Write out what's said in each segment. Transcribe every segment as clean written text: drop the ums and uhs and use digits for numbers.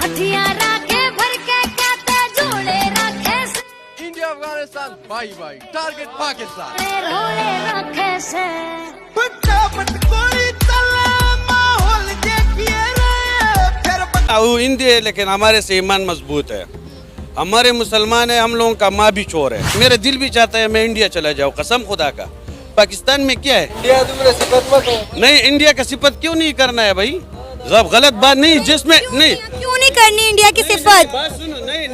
India Afghanistan by by target Pakistan. वो हिंदी है लेकिन हमारे से ईमान मजबूत है, हमारे मुसलमान है, हम लोगों का माँ भी चोर है। मेरा दिल भी चाहता है मैं इंडिया चला जाऊँ, कसम खुदा का। पाकिस्तान में क्या है? नहीं, इंडिया का सिफत क्यों नहीं करना है भाई? जब गलत बात नहीं, जिसमें नहीं क्यों नहीं करनी इंडिया की सिफत?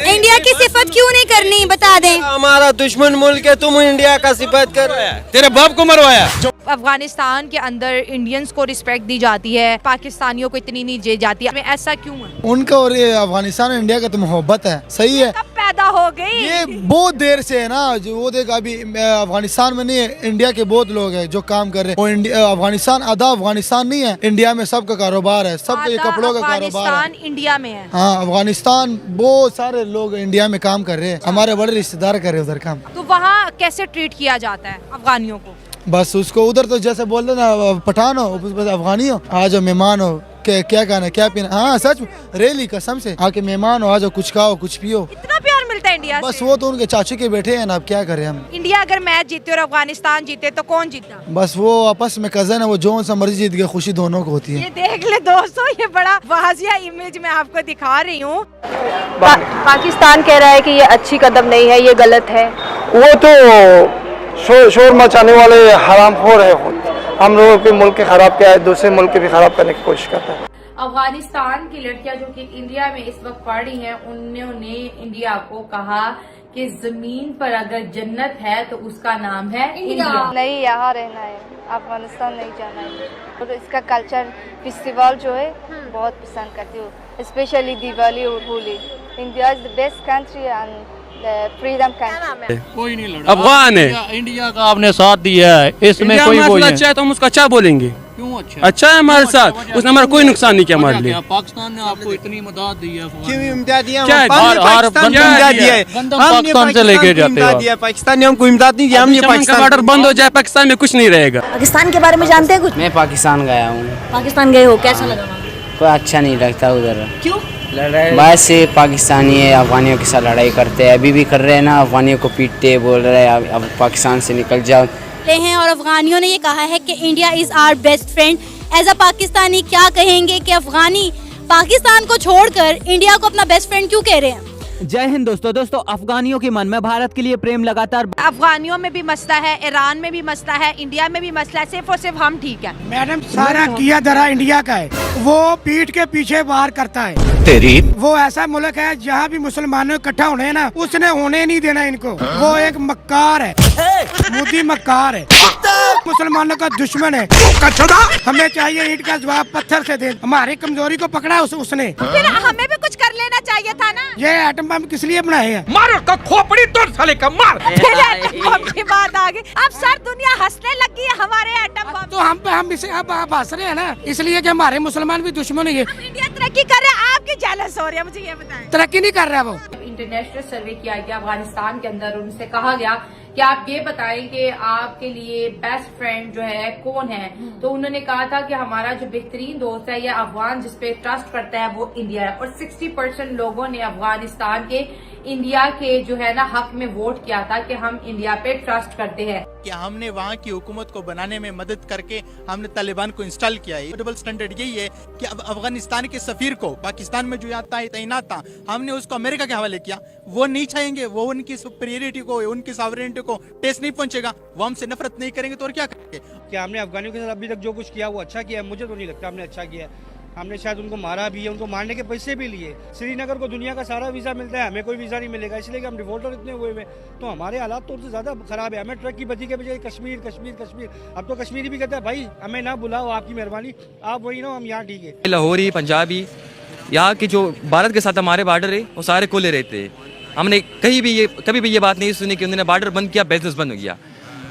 इंडिया की सिफत क्यों नहीं करनी, बता दें। हमारा दुश्मन मुल्क है, तुम इंडिया का सिफत कर। तेरे बाप को मरवाया। अफगानिस्तान के अंदर इंडियंस को रिस्पेक्ट दी जाती है, पाकिस्तानियों को इतनी नहीं दी जाती है, ऐसा क्यों है? उनका और ये अफगानिस्तान और इंडिया का तो मोहब्बत है, सही है। कब पैदा हो गई? ये बहुत देर से है ना, जो वो देखा अभी अफगानिस्तान में नहीं है, इंडिया के बहुत लोग हैं जो काम कर रहे हैं। वो इंडिया अफगानिस्तान आधा अफगानिस्तान नहीं है, इंडिया में सबका कारोबार है, सबका ये कपड़ों का कारोबार है। इंडिया में है। हाँ, अफगानिस्तान बहुत सारे लोग इंडिया में काम कर रहे हैं, हमारे बड़े रिश्तेदार कर रहे हैं उधर काम। तो वहाँ कैसे ट्रीट किया जाता है अफगानियों को? बस उसको उधर तो जैसे बोल दे ना, पठान हो अफगानी हो, आ जाओ मेहमान हो, क्या खाना क्या पीना। हाँ सच रेली कसम से, आके मेहमान हो, आ जाओ, कुछ खाओ कुछ पियो। इतना प्यार मिलता है इंडिया बस से? वो तो उनके चाचू के बैठे हैं ना, अब क्या करें हम। इंडिया अगर मैच जीते और अफगानिस्तान जीते तो कौन जीता? बस वो आपस में कजन है, वो जो सा मर्जी जीत गए, खुशी दोनों को होती है। ये देख ले दोस्तों, ये बड़ा वाजिया इमेज मैं आपको दिखा रही हूँ। पाकिस्तान कह रहा है कि ये अच्छी कदम नहीं है, ये गलत है। वो तो शोर मचाने वाले हरामखोर है, हम लोगों के मुल्क के खराब किया है, दूसरे मुल्क के भी खराब करने की कोशिश करता है। अफगानिस्तान की लड़कियां जो कि इंडिया में इस वक्त पढ़ रही हैं, उन्होंने इंडिया को कहा कि जमीन पर अगर जन्नत है तो उसका नाम है इंडिया। नहीं, यहाँ रहना है, अफगानिस्तान नहीं जाना है। और इसका कल्चर फेस्टिवल जो है बहुत पसंद करती हूँ, स्पेशली दिवाली और Holi. India is the best country and freedom country. कोई नहीं लड़ा, अफगान है, इंडिया का आपने साथ दिया है, इसमें कोई वो अच्छा है तो हम उसका अच्छा बोलेंगे। क्यों अच्छा? अच्छा है हमारे साथ, उसने हमारा कोई नुकसान नहीं किया हमारे लिए। पाकिस्तान ने आपको इतनी मदद दी है, इमदाद दिया, क्या है? पाकिस्तान से लेके जाते हो। पाकिस्तान ने हमको इमदाद नहीं दिया, हमने पाकिस्तान का बॉर्डर बंद हो जाए, पाकिस्तान में कुछ नहीं रहेगा। पाकिस्तान के बारे में जानते हैं कुछ? मैं पाकिस्तान गया हूँ। पाकिस्तान गए हो, कैसा लगा वहाँ? कोई अच्छा नहीं लगता उधर। क्यों? बस पाकिस्तानी है, अफगानियों के साथ लड़ाई करते हैं, अभी भी कर रहे हैं ना, अफगानियों को पीटते बोल रहे हैं अब पाकिस्तान से निकल जाओ हैं। और अफगानियों ने ये कहा है कि India is our best friend. As a Pakistani क्या कहेंगे कि अफगानी पाकिस्तान को छोड़कर इंडिया को अपना बेस्ट फ्रेंड क्यों कह रहे हैं? जय हिंद दोस्तों, अफगानियों के मन में भारत के लिए प्रेम लगातार। अफगानियों में भी मसला है, ईरान में भी मसला है, इंडिया में भी मसला है, सिर्फ और सिर्फ हम ठीक है। मैडम सारा किया धरा इंडिया का है, वो पीठ के पीछे वार करता है। तेरी वो ऐसा मुल्क है जहाँ भी मुसलमानों इकट्ठा होने हैं ना, उसने होने नहीं देना इनको। वो एक मक्कार है, मोदी मक्कार है, मुसलमानों का दुश्मन है। हमें चाहिए ईंट का जवाब पत्थर से दे। हमारी कमजोरी को पकड़ा उसने। फिर हमें भी कुछ कर लेना चाहिए था ना। ये एटम बम किस लिए बनाए हैं? मारो का खोपड़ी तोड़ साले का मार। फिर एटम बम की बात आ गई, अब सर दुनिया हंसने लगी है हमारे एटम बम। तो हम इसे अब हंस रहे हैं ना, इसलिए कि हमारे मुसलमान भी दुश्मन है। इंडिया तरक्की कर रहा है, आपकी जेलस हो रही है, मुझे ये बताएं। तरक्की नहीं कर रहा वो। इंटरनेशनल सर्वे किया गया अफगानिस्तान के अंदर, उनसे कहा गया कि आप ये बताएं कि आपके लिए बेस्ट फ्रेंड जो है कौन है। तो उन्होंने कहा था कि हमारा जो बेहतरीन दोस्त है या अफगान जिस पे ट्रस्ट करता है वो इंडिया है। और 60% लोगों ने अफगानिस्तान के इंडिया के जो है ना हक में वोट किया था कि हम इंडिया पे ट्रस्ट करते हैं। कि हमने वहाँ की हुकूमत को बनाने में मदद करके हमने तालिबान को इंस्टॉल किया है। डबल स्टैंडर्ड यही है कि अब अफगानिस्तान के सफीर को पाकिस्तान में जो तैनात था, हमने उसको अमेरिका के हवाले किया। वो नहीं चाहेंगे, वो उनकी सुपीरियरिटी को, उनकी सॉवरेनिटी को टेस्ट नहीं पहुंचेगा, वो हमसे नफरत नहीं करेंगे तो और क्या करेंगे? क्या हमने अफगानियों के साथ अभी तक जो कुछ किया वो अच्छा किया? मुझे तो नहीं लगता हमने अच्छा किया। हमने शायद उनको मारा भी है, उनको मारने के पैसे भी लिए। श्रीनगर को दुनिया का सारा वीज़ा मिलता है, हमें कोई वीज़ा नहीं मिलेगा, इसलिए कि हम डिफॉल्टर इतने हुए हैं। तो हमारे हालात तो उससे ज़्यादा खराब है। हमें ट्रक की बत्ती के बजाय कश्मीर कश्मीर कश्मीर। अब तो कश्मीरी भी कहते हैं भाई हमें ना बुलाओ, आपकी मेहरबानी, आप वही ना, हम यहाँ ठीक है। लाहौरी, पंजाबी, यहाँ के जो भारत के साथ हमारे बॉर्डर है वो सारे खुले रहते हैं। हमने कभी भी ये बात नहीं सुनी कि उन्होंने बॉर्डर बंद किया, बिजनेस बंद हो गया।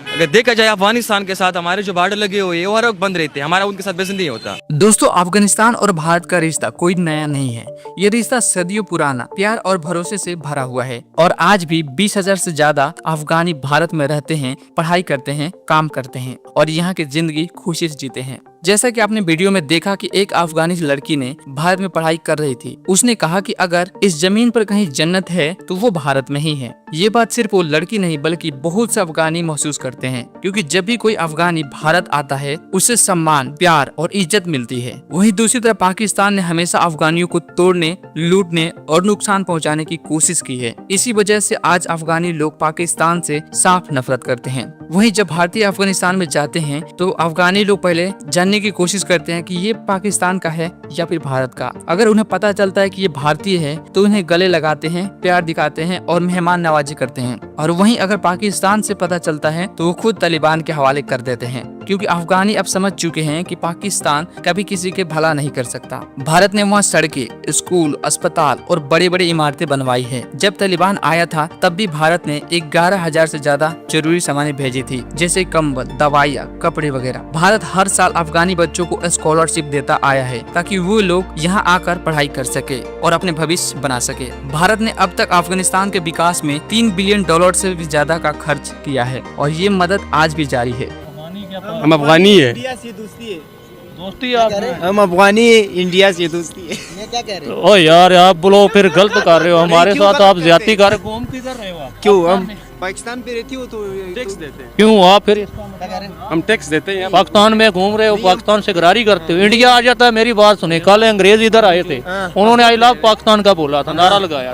अगर देखा जाए अफगानिस्तान के साथ हमारे जो बॉर्डर लगे हुए हैं वो हर वक्त बंद रहते हैं, हमारा उनके साथ बिजनेस नहीं होता। दोस्तों, अफगानिस्तान और भारत का रिश्ता कोई नया नहीं है। ये रिश्ता सदियों पुराना प्यार और भरोसे से भरा हुआ है। और आज भी 20,000 से ज्यादा अफगानी भारत में रहते हैं, पढ़ाई करते हैं, काम करते हैं और यहाँ की जिंदगी खुशी से जीते हैं। जैसा कि आपने वीडियो में देखा कि एक अफगानी लड़की ने भारत में पढ़ाई कर रही थी। उसने कहा कि अगर इस जमीन पर कहीं जन्नत है तो वो भारत में ही है। ये बात सिर्फ वो लड़की नहीं बल्कि बहुत से अफगानी महसूस करते हैं, क्योंकि जब भी कोई अफगानी भारत आता है उसे सम्मान, प्यार और इज्जत मिलती है। वहीं दूसरी तरफ पाकिस्तान ने हमेशा अफगानियों को तोड़ने, लूटने और नुकसान पहुंचाने की कोशिश की है। इसी वजह से आज अफगानी लोग पाकिस्तान से साफ नफरत करते हैं। वहीं जब भारतीय अफगानिस्तान में जाते हैं तो अफगानी लोग पहले जानने की कोशिश करते हैं कि ये पाकिस्तान का है या फिर भारत का। अगर उन्हें पता चलता है कि ये भारतीय है तो उन्हें गले लगाते हैं, प्यार दिखाते हैं और मेहमान नवाजी करते हैं। और वहीं अगर पाकिस्तान से पता चलता है तो वो खुद तालिबान के हवाले कर देते हैं, क्योंकि अफगानी अब समझ चुके हैं कि पाकिस्तान कभी किसी के भला नहीं कर सकता। भारत ने वहाँ सड़कें, स्कूल, अस्पताल और बड़ी बड़ी इमारतें बनवाई है। जब तालिबान आया था तब भी भारत ने 11,000 से ज्यादा जरूरी सामान भेजी थी, जैसे कंबल, दवाइयाँ, कपड़े वगैरह। भारत हर साल अफगानी बच्चों को स्कॉलरशिप देता आया है ताकि वो लोग यहाँ आकर पढ़ाई कर सके और अपने भविष्य बना सके। भारत ने अब तक अफगानिस्तान के विकास में $3 बिलियन से भी ज्यादा का खर्च किया है और ये मदद आज भी जारी है। हम अफगानी है, दोस्ती आप हम अफगानी इंडिया से दोस्ती है। ये क्या कह रहे हो? ओ यार आप बोलो फिर गलत कर रहे हो हमारे साथ, आप ज्यादती कर रहे हो। घूम किधर रहे हो आप? क्यों हम पाकिस्तान पे रहती हो तो टैक्स देते हैं। क्यों आप फिर हम टैक्स देते हैं। पाकिस्तान में घूम रहे हो, पाकिस्तान से गरारी करते हो। इंडिया आ जाता है। मेरी बात सुने, कल अंग्रेज इधर आए थे, उन्होंने आई लव पाकिस्तान का बोला था, नारा लगाया।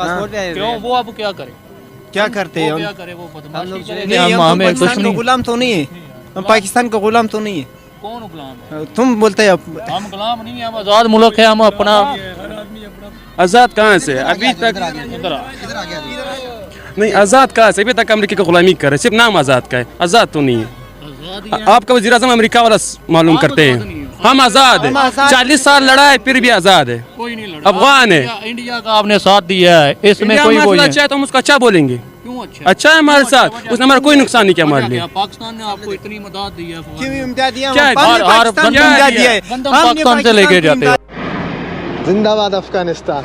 क्यों वो अब क्या करे? क्या करते हैं? क्या करे वो बदमाशी करे? हम पाकिस्तान का गुलाम तो नहीं है, हम पाकिस्तान का गुलाम तो नहीं है। कौन गुलाम है? तुम बोलते हैं हम गुलाम नहीं है, हम आजाद मुल्क है। हम अपना आजाद कहाँ से? अभी तक नहीं, आजाद कहाँ से? अभी तक अमेरिका का गुलामी कर रहे, सिर्फ नाम आजाद का है, आजाद तो नहीं है। आपका वज़ीर आज़म अमेरिका वाला मालूम करते हैं। हम आजाद है, 40 साल लड़ा है फिर भी आजाद है, कोई नहीं लड़ा। अफगान है। इंडिया का आपने साथ दिया है, इसमें कोई वो अच्छा है तो हम उसको अच्छा बोलेंगे। क्यों अच्छा? अच्छा है हमारे साथ, उसने हमारा कोई नुकसान नहीं किया हमारे लिए। पाकिस्तान ने आपको इतनी मदद दी है, पाकिस्तान से लेके जाते हो। जिंदाबाद अफगानिस्तान।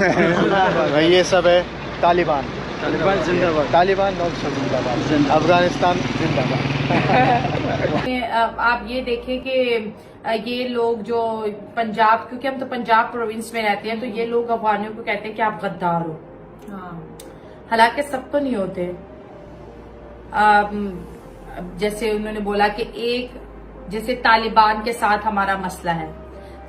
ये सब है तालिबान, तालिबान जिंदाबाद, तालिबान जिंदाबाद, अफगानिस्तान जिंदाबाद। आप ये देखें कि ये लोग जो पंजाब, क्योंकि हम तो पंजाब प्रोविंस में रहते हैं, तो ये लोग अफगानियों को कहते हैं कि आप गद्दार हो। हालांकि सब तो नहीं होते। जैसे उन्होंने बोला कि जैसे तालिबान के साथ हमारा मसला है,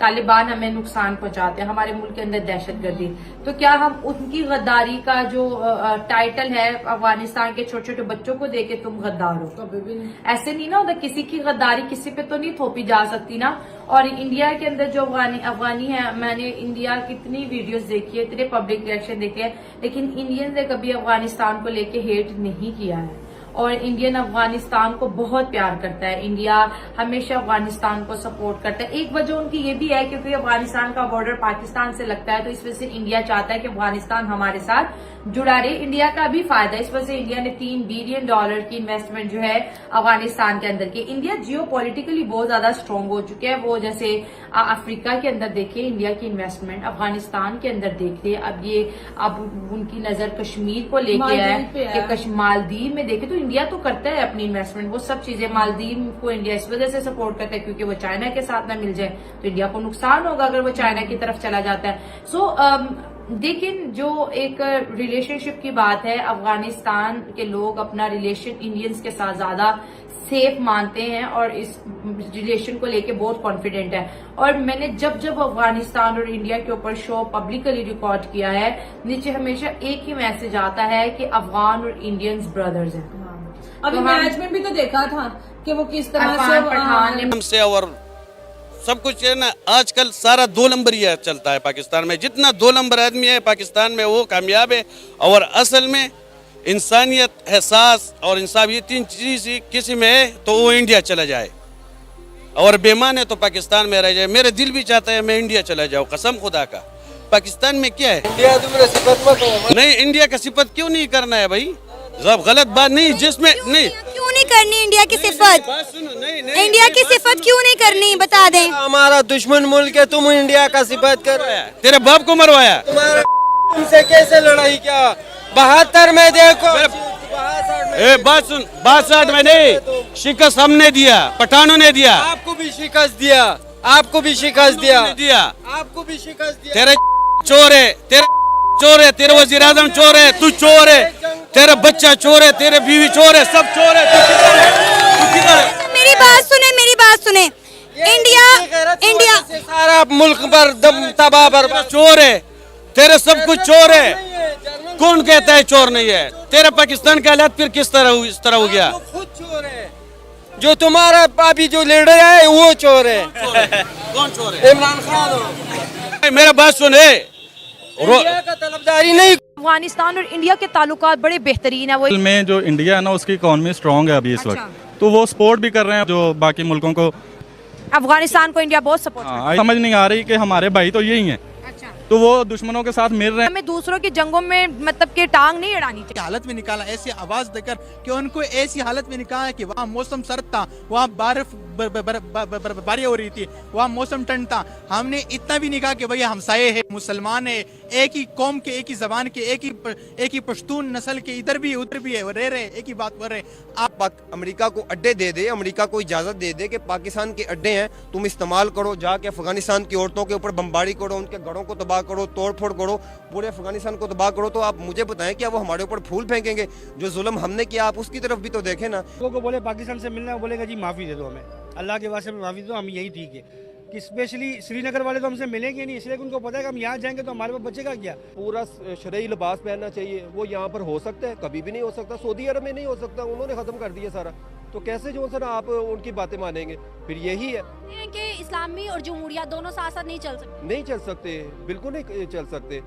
तालिबान हमें नुकसान पहुंचाते हैं, हमारे मुल्क के अंदर दहशतगर्दी, तो क्या हम उनकी गद्दारी का जो टाइटल है अफगानिस्तान के छोटे छोटे बच्चों को देके तुम गद्दार हो? कभी भी नहीं। ऐसे नहीं ना होता, किसी की गद्दारी किसी पे तो नहीं थोपी जा सकती ना। और इंडिया के अंदर जो अफगानी है, मैंने इंडिया की इतनी वीडियोस देखी है, इतने पब्लिक रिएक्शन देखे हैं, लेकिन इंडियंस ने कभी अफगानिस्तान को लेके हेट नहीं किया है। और इंडियन अफगानिस्तान को बहुत प्यार करता है। इंडिया हमेशा अफगानिस्तान को सपोर्ट करता है। एक वजह उनकी ये भी है क्योंकि अफगानिस्तान का बॉर्डर पाकिस्तान से लगता है, तो इस वजह से इंडिया चाहता है कि अफगानिस्तान हमारे साथ जुड़ा रहे। इंडिया का भी फायदा, इस वजह से इंडिया ने $3 बिलियन की इन्वेस्टमेंट जो है अफगानिस्तान के अंदर की। इंडिया जियो पॉलिटिकली बहुत ज्यादा स्ट्रांग हो चुके हैं। वो जैसे अफ्रीका के अंदर देखिए इंडिया की इन्वेस्टमेंट, अफगानिस्तान के अंदर देखिए अब उनकी नजर कश्मीर को लेके है कि मालदीव में देखे, तो इंडिया तो करता है अपनी इन्वेस्टमेंट, वो सब चीजें। मालदीव को इंडिया इस वजह से सपोर्ट करता है क्योंकि वो चाइना के साथ ना मिल जाए तो इंडिया को नुकसान होगा अगर वो चाइना की तरफ चला जाता है। लेकिन जो एक रिलेशनशिप की बात है, अफगानिस्तान के लोग अपना रिलेशन इंडियंस के साथ ज्यादा सेफ मानते हैं और इस रिलेशन को लेके बहुत कॉन्फिडेंट है। और मैंने जब अफगानिस्तान और इंडिया के ऊपर शो पब्लिकली रिकॉर्ड किया है, नीचे हमेशा एक ही मैसेज आता है कि अफगान और इंडियंस ब्रदर्स हैं। अभी मैच में भी तो देखा था कि वो किस तरह से और सब कुछ है ना। आजकल सारा 2 नंबर ही चलता है पाकिस्तान में। जितना 2 नंबर आदमी है पाकिस्तान में वो कामयाब है। और असल में इंसानियत, एहसास और इंसाफ, ये 3 चीज किसी में है तो वो इंडिया चला जाए, और बेईमान है तो पाकिस्तान में रह जाए। मेरे दिल भी चाहता है मैं इंडिया चला जाऊँ, कसम खुदा का। पाकिस्तान में क्या है? नहीं, इंडिया का सिफत क्यों नहीं करना है भाई? गलत बात नहीं, जिसमें नहीं क्यों नहीं करनी इंडिया की सिफत? इंडिया की सिफत क्यों नहीं करनी, बता दें। हमारा दुश्मन मुल्क है, तुम इंडिया का सिफत कर। तेरे बाप को मरवाया, तुमसे कैसे लड़ाई क्या? 72 में देखो, बात सुन, 62 में नहीं, शिकस्त हमने दिया, पठानों ने दिया, आपको भी शिकस्त दिया। आपको भी शिकस्त दिया, आपको भी शिकस्त दिया। तेरे चोर है, तेरे वजीर आजम चोर है, तू चोर है, तेरा बच्चा चोर है, तेरे बीवी चोर है, सब चोर है। तू किधर है? मेरी बात सुने। इंडिया से सारा मुल्क पर दम तबाह बर्बाद। चोर है, तेरे सब कुछ चोर है। कौन कहता है चोर नहीं है? तेरा पाकिस्तान का हालात फिर किस तरह इस तरह हो गया? खुद चोर है। जो तुम्हारा अभी जो लीडर है वो चोर है। कौन चोर है? इमरान खान। मेरा बात सुने, इंडिया का तलबदारी नहीं। अफगानिस्तान और इंडिया के ताल्लुकात बड़े बेहतरीन है। वो में जो इंडिया है ना, उसकी इकोनॉमी स्ट्रांग है अभी इस वक्त, तो वो सपोर्ट भी कर रहे हैं जो बाकी मुल्कों को। अफगानिस्तान को इंडिया बहुत सपोर्ट करता है। समझ नहीं आ रही कि हमारे भाई तो यही हैं, तो वो दुश्मनों के साथ मिल रहे हैं। हमें दूसरों की जंगों में मतलब के टांग नहीं अड़ानी चाहिए। हालत में निकाला, ऐसी आवाज देकर कि उनको ऐसी हालत में निकाला कि वहाँ मौसम सर्द था, वहाँ बर्फबारी हो रही थी, वहाँ मौसम ठंड था। हमने इतना भी नहीं कहा कि भैया हमसाये है, मुसलमान है, एक ही कौम के, एक ही जबान के, एक ही पश्तून नस्ल के, इधर भी उधर भी है, रह रहे एक ही बात कर रहे। आप अमेरिका को अड्डे दे दे, अमेरिका को इजाजत दे दे कि पाकिस्तान के अड्डे हैं, तुम इस्तेमाल करो, जाके अफगानिस्तान की औरतों के ऊपर बमबारी करो, उनके घरों को तबाह करो, तोड़ फोड़ करो, पूरे अफगानिस्तान को तबाह करो, तो आप मुझे बताएं क्या वो हमारे ऊपर फूल फेंकेंगे? जो जुल्म हमने किया आप उसकी तरफ भी तो देखें ना। लोगों को बोले पाकिस्तान से मिलना, बोलेगा जी माफ़ी दे दो हमें, अल्लाह के वास्ते माफ़ी दो, हम यही ठीक है। कि स्पेशली श्रीनगर वाले तो हमसे मिलेंगे नहीं, इसलिए उनको पता है कि हम यहाँ जाएंगे तो हमारे पास बचेगा क्या। पूरा शरई लिबास पहनना चाहिए, वो यहाँ पर हो सकता है, कभी भी नहीं हो सकता। सऊदी अरब में नहीं हो सकता, उन्होंने ख़त्म कर दिया सारा, तो कैसे जो सर आप उनकी बातें मानेंगे? फिर यही है कि इस्लामी और जमहूरियत दोनों साथ साथ नहीं चल सकते। नहीं चल सकते, बिल्कुल नहीं चल सकते।